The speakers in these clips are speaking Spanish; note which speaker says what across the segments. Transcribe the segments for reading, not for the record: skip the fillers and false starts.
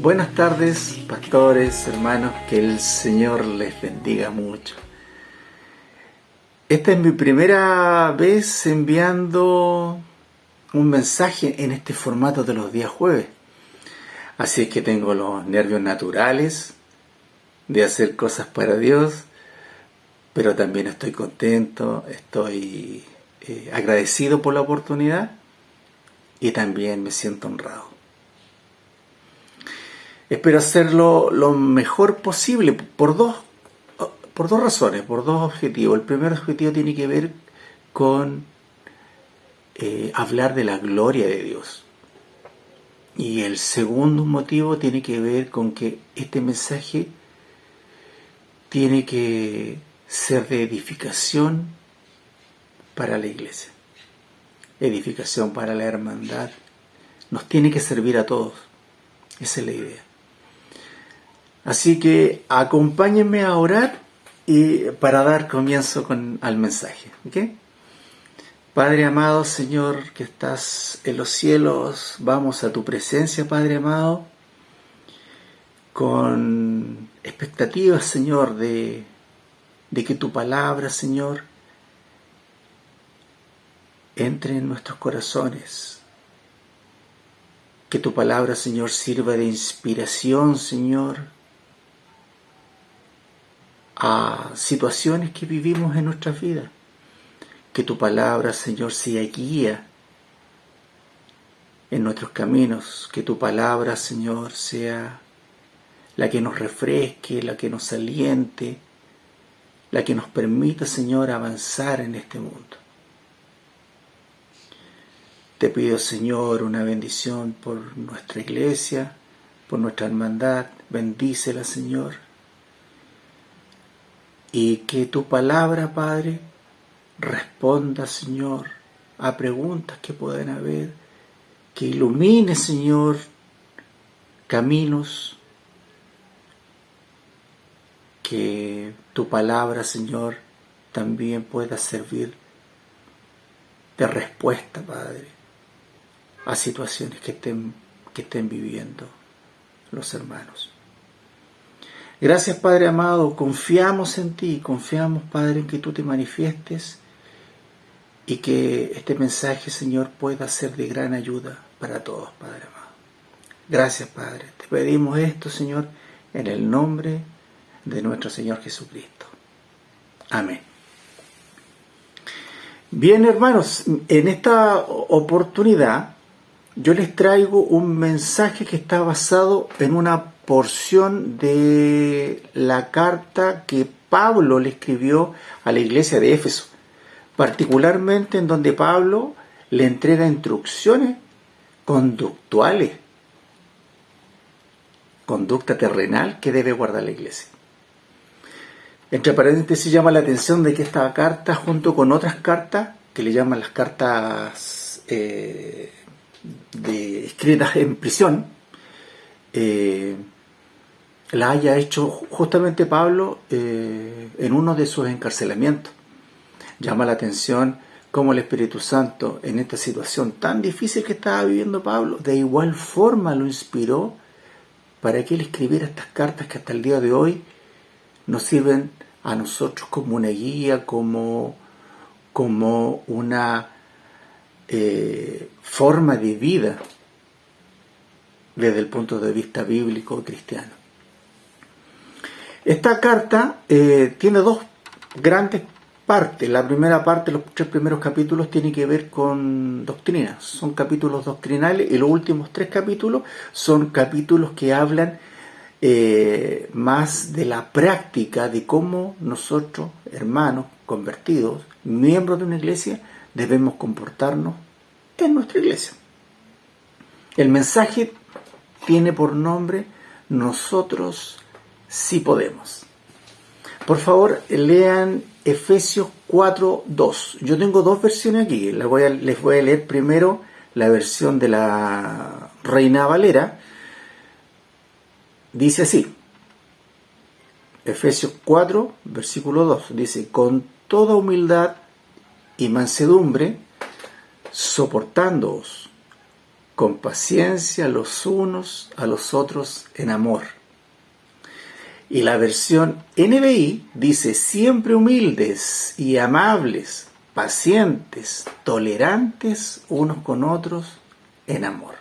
Speaker 1: Buenas tardes, pastores, hermanos, que el Señor les bendiga mucho. Esta es mi primera vez enviando un mensaje en este formato de los días jueves. Así es que tengo los nervios naturales de hacer cosas para Dios, pero también estoy contento, estoy agradecido por la oportunidad y también me siento honrado. Espero hacerlo lo mejor posible por dos razones, por dos objetivos. El primer objetivo tiene que ver con hablar de la gloria de Dios. Y el segundo motivo tiene que ver con que este mensaje tiene que ser de edificación para la iglesia, edificación para la hermandad. Nos tiene que servir a todos. Esa es la idea. Así que acompáñenme a orar y para dar comienzo al mensaje. ¿Okay? Padre amado, Señor, que estás en los cielos, vamos a tu presencia, Padre amado, con expectativas, Señor, de que tu palabra, Señor, entre en nuestros corazones. Que tu palabra, Señor, sirva de inspiración, Señor, a situaciones que vivimos en nuestras vidas. Que tu palabra, Señor, sea guía en nuestros caminos. Que tu palabra, Señor, sea la que nos refresque, la que nos aliente, la que nos permita, Señor, avanzar en este mundo. Te pido, Señor, una bendición por nuestra iglesia, por nuestra hermandad. Bendícela, Señor. Y que tu palabra, Padre, responda, Señor, a preguntas que pueden haber. Que ilumine, Señor, caminos. Que tu palabra, Señor, también pueda servir de respuesta, Padre, a situaciones que estén viviendo los hermanos. Gracias, Padre amado, confiamos en ti, confiamos, Padre, en que tú te manifiestes y que este mensaje, Señor, pueda ser de gran ayuda para todos, Padre amado. Gracias, Padre. Te pedimos esto, Señor, en el nombre de nuestro Señor Jesucristo. Amén. Bien, hermanos, en esta oportunidad yo les traigo un mensaje que está basado en una porción de la carta que Pablo le escribió a la iglesia de Éfeso, particularmente en donde Pablo le entrega instrucciones conductuales, conducta terrenal que debe guardar la iglesia. Entre paréntesis llama la atención de que esta carta, junto con otras cartas que le llaman las cartas escritas en prisión, la haya hecho justamente Pablo en uno de sus encarcelamientos. Llama la atención cómo el Espíritu Santo, en esta situación tan difícil que estaba viviendo Pablo, de igual forma lo inspiró para que él escribiera estas cartas que hasta el día de hoy nos sirven a nosotros como una guía, como una forma de vida desde el punto de vista bíblico cristiano. Esta carta tiene dos grandes partes. La primera parte, los 3 primeros capítulos, tiene que ver con doctrina. Son capítulos doctrinales y los últimos 3 capítulos son capítulos que hablan más de la práctica de cómo nosotros, hermanos convertidos, miembros de una iglesia, debemos comportarnos en nuestra iglesia. El mensaje tiene por nombre Nosotros sí podemos. Por favor, lean Efesios 4:2. Yo tengo 2 versiones aquí. Les voy a leer primero la versión de la Reina Valera. Dice así, Efesios 4, versículo 2, dice: con toda humildad y mansedumbre, soportándoos con paciencia los unos a los otros en amor. Y la versión NBI dice: siempre humildes y amables, pacientes, tolerantes unos con otros en amor.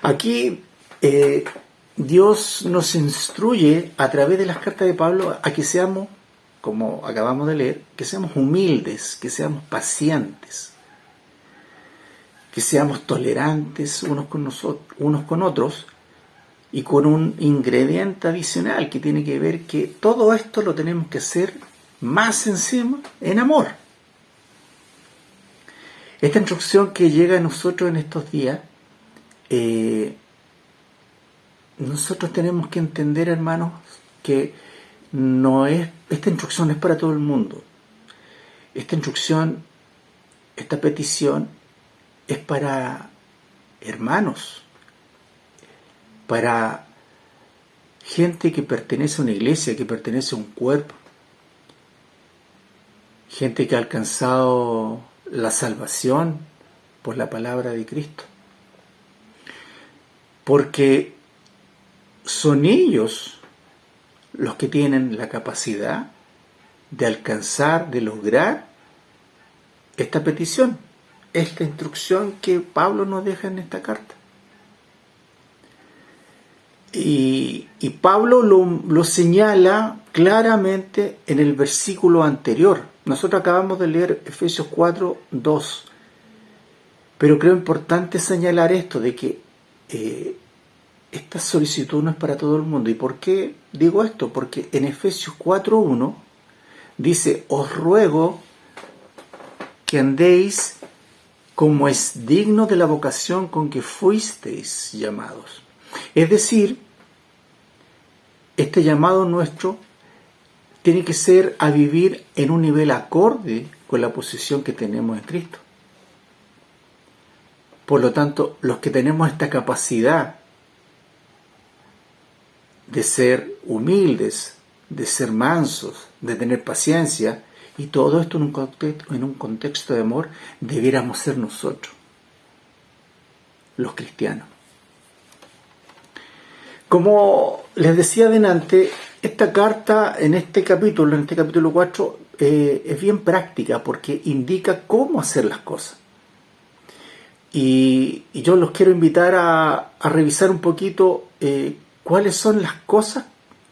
Speaker 1: Aquí Dios nos instruye a través de las cartas de Pablo a que seamos, como acabamos de leer, que seamos humildes, que seamos pacientes, que seamos tolerantes unos con otros, y con un ingrediente adicional que tiene que ver que todo esto lo tenemos que hacer más encima en amor. Esta instrucción que llega a nosotros en estos días, nosotros tenemos que entender, hermanos, que esta instrucción no es para todo el mundo. Esta instrucción, esta petición es para hermanos, para gente que pertenece a una iglesia, que pertenece a un cuerpo, gente que ha alcanzado la salvación por la palabra de Cristo. Porque son ellos los que tienen la capacidad de alcanzar, de lograr esta petición, esta instrucción que Pablo nos deja en esta carta. Y Pablo lo señala claramente en el versículo anterior. Nosotros acabamos de leer Efesios 4, 2. Pero creo importante señalar esto, de que esta solicitud no es para todo el mundo. ¿Y por qué digo esto? Porque en Efesios 4, 1 dice: os ruego que andéis como es digno de la vocación con que fuisteis llamados. Es decir, este llamado nuestro tiene que ser a vivir en un nivel acorde con la posición que tenemos en Cristo. Por lo tanto, los que tenemos esta capacidad de ser humildes, de ser mansos, de tener paciencia, y todo esto en un contexto de amor, debiéramos ser nosotros, los cristianos. Como les decía adelante, esta carta en este capítulo 4, es bien práctica porque indica cómo hacer las cosas. Y yo los quiero invitar a revisar un poquito cuáles son las cosas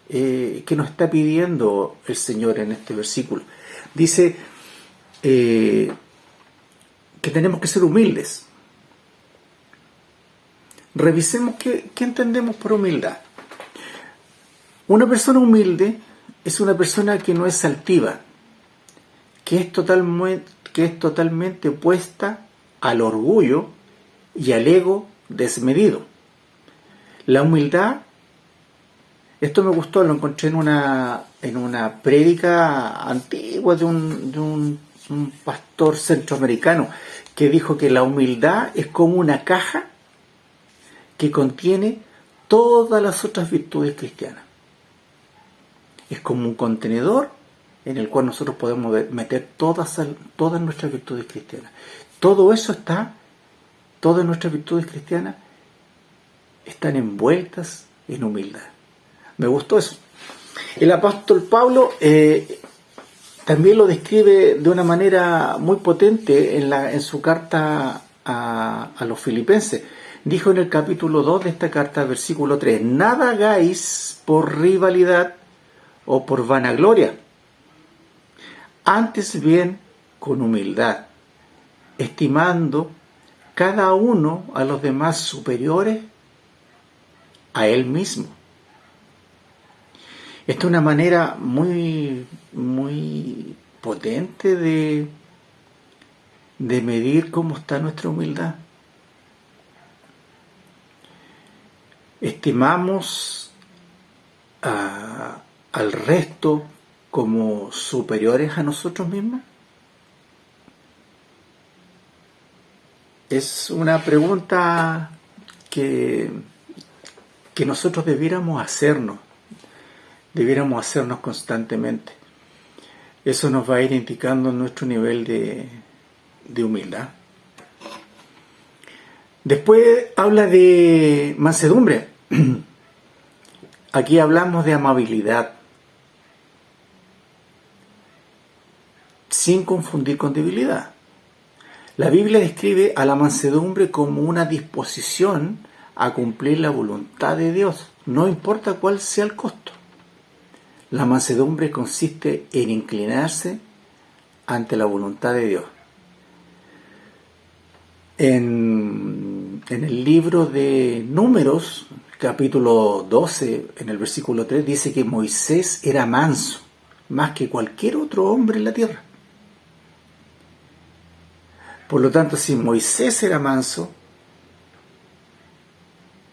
Speaker 1: que nos está pidiendo el Señor en este versículo. Dice que tenemos que ser humildes. Revisemos qué entendemos por humildad. Una persona humilde es una persona que no es altiva, que es totalmente opuesta al orgullo y al ego desmedido. La humildad, esto me gustó, lo encontré en una prédica antigua de un pastor centroamericano que dijo que la humildad es como una caja que contiene todas las otras virtudes cristianas. Es como un contenedor en el cual nosotros podemos meter todas nuestras virtudes cristianas. Todas nuestras virtudes cristianas están envueltas en humildad. Me gustó eso. El apóstol Pablo también lo describe de una manera muy potente en su carta a los filipenses. Dijo en el capítulo 2 de esta carta, versículo 3: nada hagáis por rivalidad o por vanagloria, antes bien con humildad, estimando cada uno a los demás superiores a él mismo. Esta es una manera muy, muy potente de medir cómo está nuestra humildad. Estimamos al resto como superiores a nosotros mismos. Es una pregunta que nosotros debiéramos hacernos constantemente. Eso nos va a ir indicando nuestro nivel de humildad. Después habla de mansedumbre. Aquí hablamos de amabilidad, sin confundir con debilidad. La Biblia describe a la mansedumbre como una disposición a cumplir la voluntad de Dios, no importa cuál sea el costo. La mansedumbre consiste en inclinarse ante la voluntad de Dios. En el libro de Números, capítulo 12, en el versículo 3, dice que Moisés era manso, más que cualquier otro hombre en la tierra. Por lo tanto, si Moisés era manso,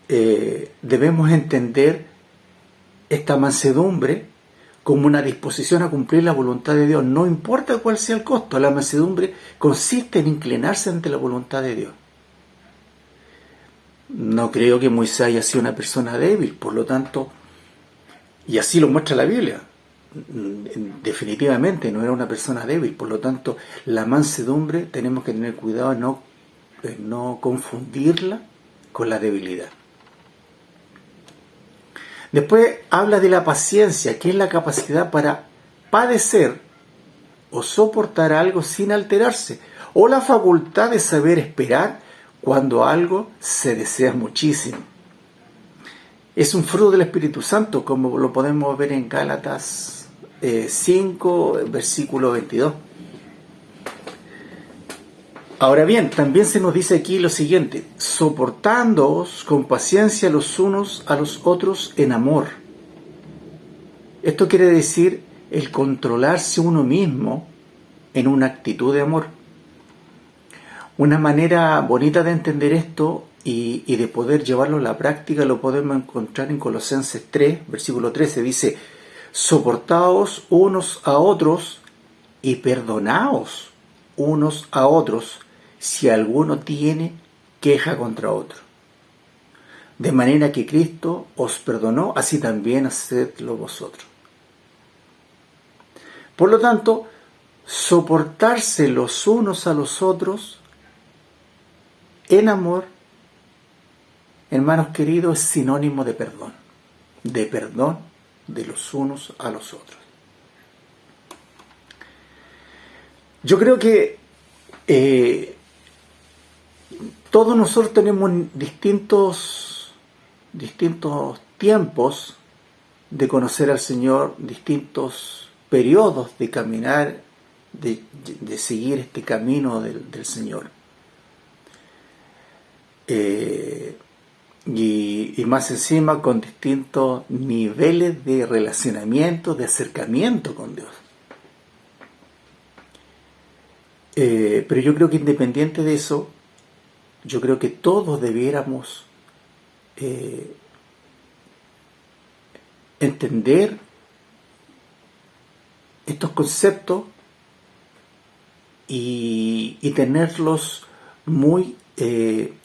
Speaker 1: debemos entender esta mansedumbre como una disposición a cumplir la voluntad de Dios, no importa cuál sea el costo. La mansedumbre consiste en inclinarse ante la voluntad de Dios. No creo que Moisés haya sido una persona débil, por lo tanto, y así lo muestra la Biblia, definitivamente no era una persona débil, por lo tanto, la mansedumbre tenemos que tener cuidado de no confundirla con la debilidad. Después habla de la paciencia, que es la capacidad para padecer o soportar algo sin alterarse, o la facultad de saber esperar cuando algo se desea muchísimo. Es un fruto del Espíritu Santo, como lo podemos ver en Gálatas 5, versículo 22. Ahora bien, también se nos dice aquí lo siguiente: soportándoos con paciencia los unos a los otros en amor. Esto quiere decir el controlarse uno mismo en una actitud de amor. Una manera bonita de entender esto y de poder llevarlo a la práctica lo podemos encontrar en Colosenses 3, versículo 13. Dice: soportaos unos a otros y perdonaos unos a otros si alguno tiene queja contra otro. De manera que Cristo os perdonó, así también hacedlo vosotros. Por lo tanto, soportarse los unos a los otros en amor, hermanos queridos, es sinónimo de perdón de los unos a los otros. Yo creo que todos nosotros tenemos distintos tiempos de conocer al Señor, distintos periodos de caminar, de seguir este camino del Señor. Y más encima con distintos niveles de relacionamiento, de acercamiento con Dios. Pero yo creo que independiente de eso, yo creo que todos debiéramos entender estos conceptos y tenerlos muy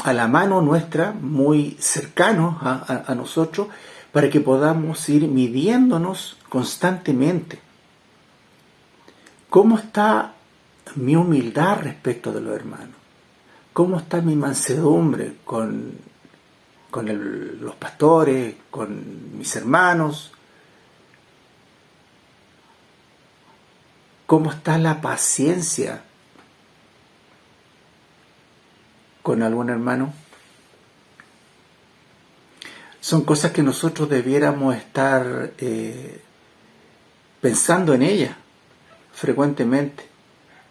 Speaker 1: a la mano nuestra, muy cercanos a nosotros, para que podamos ir midiéndonos constantemente. ¿Cómo está mi humildad respecto de los hermanos? ¿Cómo está mi mansedumbre con los pastores, con mis hermanos? ¿Cómo está la paciencia con algún hermano? Son cosas que nosotros debiéramos estar pensando en ellas frecuentemente.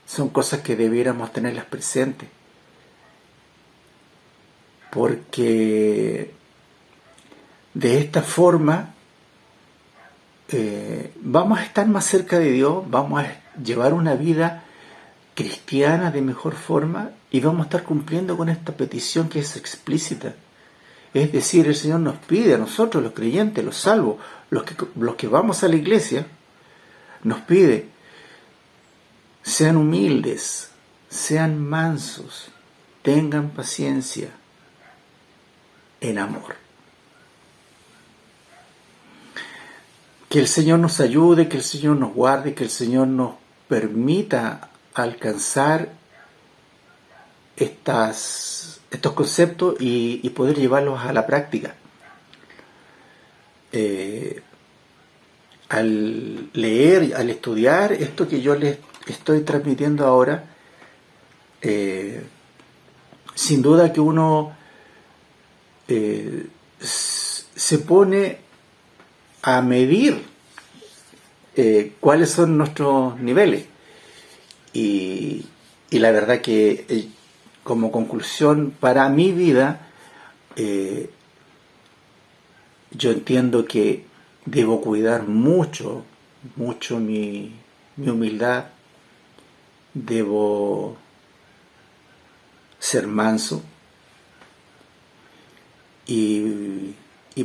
Speaker 1: Son cosas que debiéramos tenerlas presentes. Porque de esta forma vamos a estar más cerca de Dios, vamos a llevar una vida cristiana de mejor forma y vamos a estar cumpliendo con esta petición que es explícita. Es decir, el Señor nos pide a nosotros, los creyentes, los salvos, los que vamos a la iglesia, nos pide: sean humildes, sean mansos, tengan paciencia, en amor. Que el Señor nos ayude, que el Señor nos guarde, que el Señor nos permita alcanzar estos conceptos y poder llevarlos a la práctica. Al leer, al estudiar esto que yo les estoy transmitiendo ahora, sin duda que uno se pone a medir cuáles son nuestros niveles. Y la verdad que como conclusión para mi vida, yo entiendo que debo cuidar mucho mi humildad, debo ser manso y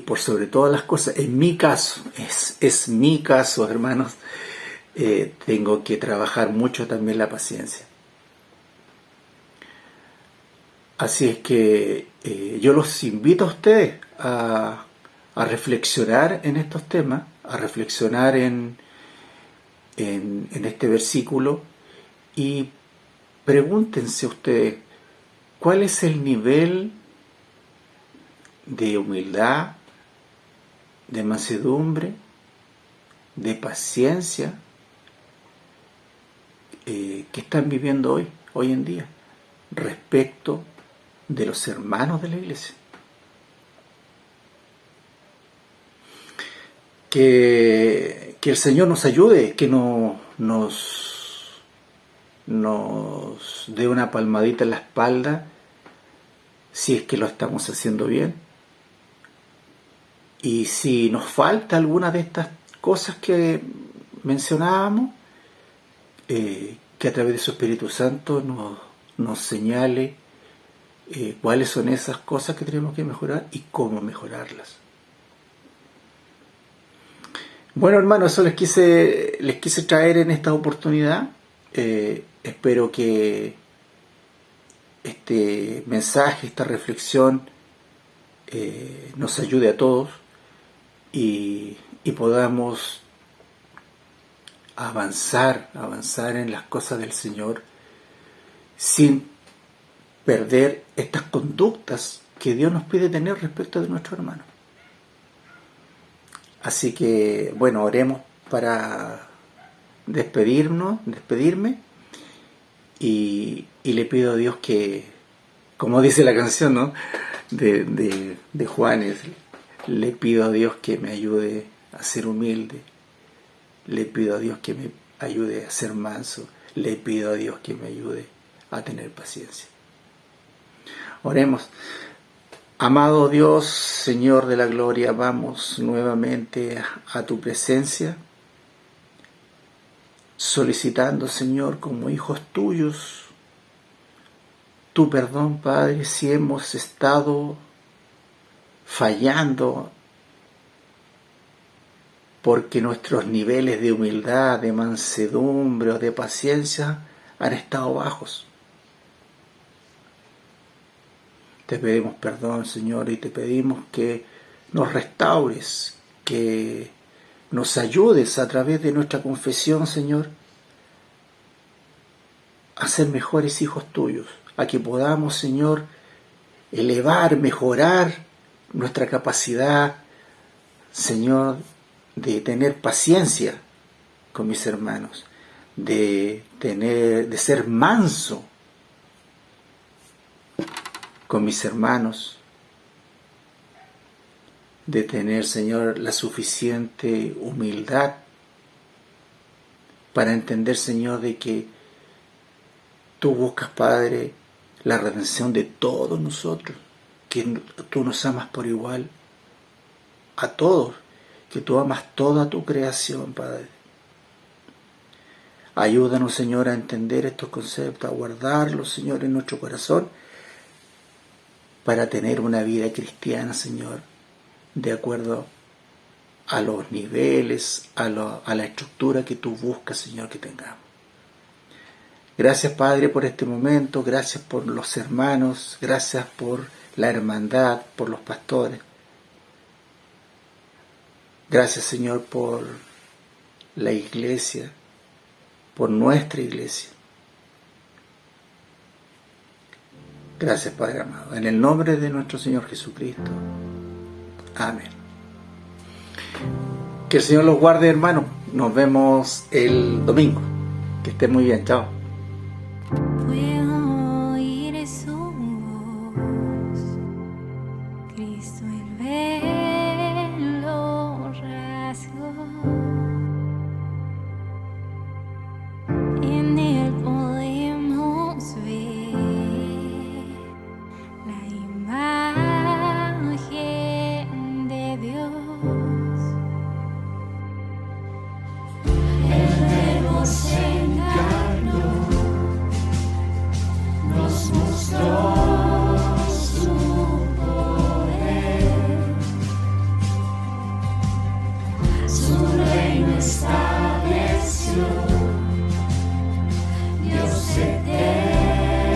Speaker 1: por sobre todas las cosas, en mi caso, es mi caso, hermanos, tengo que trabajar mucho también la paciencia. Así es que yo los invito a ustedes a reflexionar en estos temas, a reflexionar en este versículo y pregúntense ustedes, ¿cuál es el nivel de humildad, de mansedumbre, de paciencia que están viviendo hoy en día, respecto de los hermanos de la iglesia? Que el Señor nos ayude, que nos dé una palmadita en la espalda si es que lo estamos haciendo bien. Y si nos falta alguna de estas cosas que mencionábamos, que a través de su Espíritu Santo nos señale cuáles son esas cosas que tenemos que mejorar y cómo mejorarlas. Bueno, hermanos, eso les quise traer en esta oportunidad. Espero que este mensaje, esta reflexión nos ayude a todos y podamos avanzar en las cosas del Señor sin perder estas conductas que Dios nos pide tener respecto de nuestro hermano. Así que, bueno, oremos para despedirme y le pido a Dios que, como dice la canción, ¿no?, de Juanes, le pido a Dios que me ayude a ser humilde, le pido a Dios que me ayude a ser manso, le pido a Dios que me ayude a tener paciencia. Oremos. Amado Dios, Señor de la gloria, vamos nuevamente a tu presencia, solicitando, Señor, como hijos tuyos, tu perdón, Padre, si hemos estado fallando, porque nuestros niveles de humildad, de mansedumbre o de paciencia han estado bajos. Te pedimos perdón, Señor, y te pedimos que nos restaures, que nos ayudes a través de nuestra confesión, Señor, a ser mejores hijos tuyos, a que podamos, Señor, elevar, mejorar nuestra capacidad, Señor, de tener paciencia con mis hermanos, de ser manso con mis hermanos, de tener, Señor, la suficiente humildad para entender, Señor, de que tú buscas, Padre, la redención de todos nosotros, que tú nos amas por igual a todos, que tú amas toda tu creación, Padre. Ayúdanos, Señor, a entender estos conceptos, a guardarlos, Señor, en nuestro corazón, para tener una vida cristiana, Señor, de acuerdo a los niveles, a la estructura que tú buscas, Señor, que tengamos. Gracias, Padre, por este momento, gracias por los hermanos, gracias por la hermandad, por los pastores. Gracias, Señor, por la iglesia, por nuestra iglesia. Gracias, Padre amado. En el nombre de nuestro Señor Jesucristo. Amén. Que el Señor los guarde, hermanos. Nos vemos el domingo. Que estén muy bien. Chao.
Speaker 2: Puedo oír su voz, Cristo el velo rasgó, en él podemos ver la imagen de Dios. El Verbo se encarnó, nos mostró su poder, su reino estableció, Dios eterno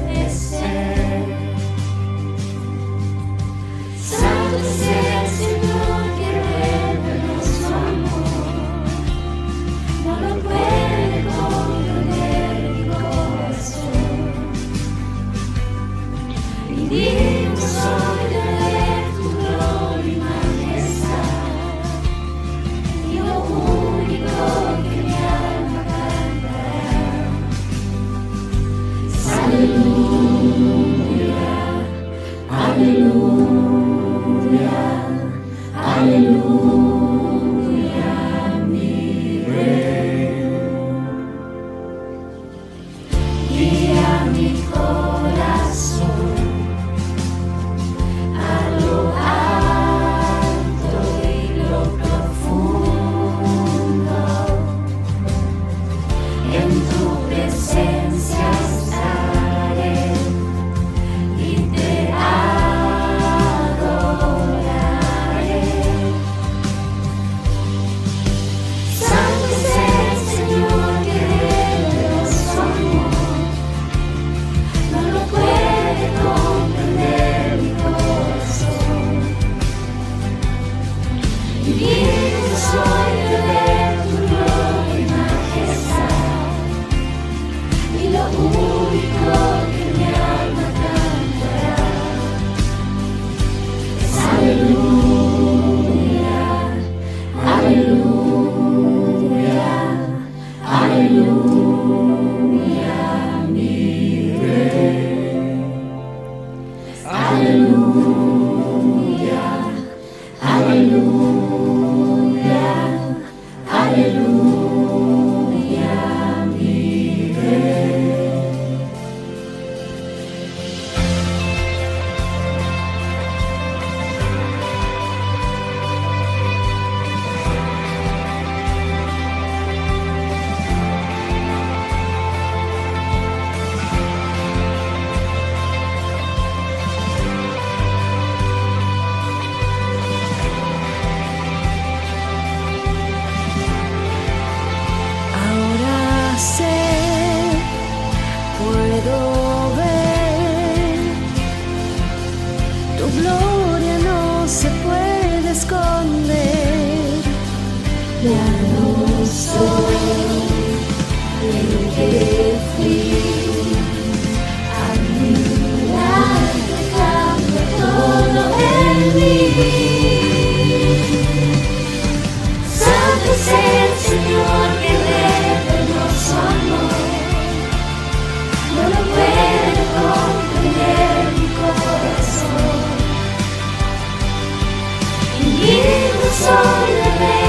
Speaker 2: es Él. Santo es el Señor que revela su amor, no lo puede comprender mi corazón. Y digno soy de ver tu gloria y majestad, y lo único que mi alma cantará. Aleluya, aleluya, aleluya, mi Rey. Guía mi corazón a lo alto y lo profundo, en tu presencia estaré y te adoraré. Santo es el Señor que reveló su amor, no lo puede comprender mi corazón. Y digno soy de ver tu gloria y majestad, y lo único que mi alma cantará es aleluya, aleluya, aleluya, mi Rey. Aleluya, aleluya, aleluya, mi Rey. Ahora sé, puedo ver, tu gloria no se puede esconder. Ya no soy el que fui, a mi lado cambia todo en mí. Santo es el Señor que reveló su amor, no lo puede comprender mi corazón. Y digno soy de ver